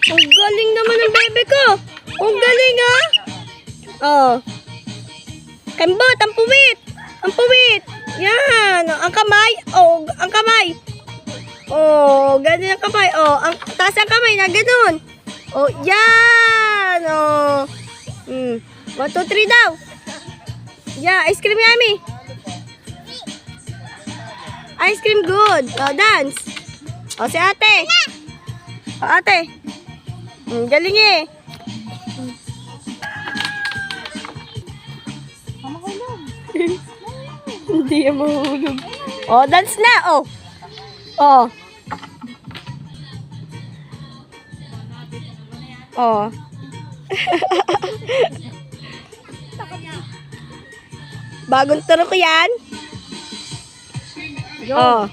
Ang galing naman ng bebe ko. Ang galing ah. Oh. Kambot, ang puwit. Ang puwit. Yan. Ang kamay. Oh, ang kamay. Oh, ganyan ang kamay. Oh, ang taas ang kamay na ganoon. Oh, yan. Oh. 1, 2, 3 daw. Yeah, ice cream yummy. Ice cream good. Oh, dance. Oh, si ate. Oh, ate. Galing eh. Hindi yan mahulog. Oh, dance na. Oh. Oh. Oh. Bagong turo ko yan. Oh.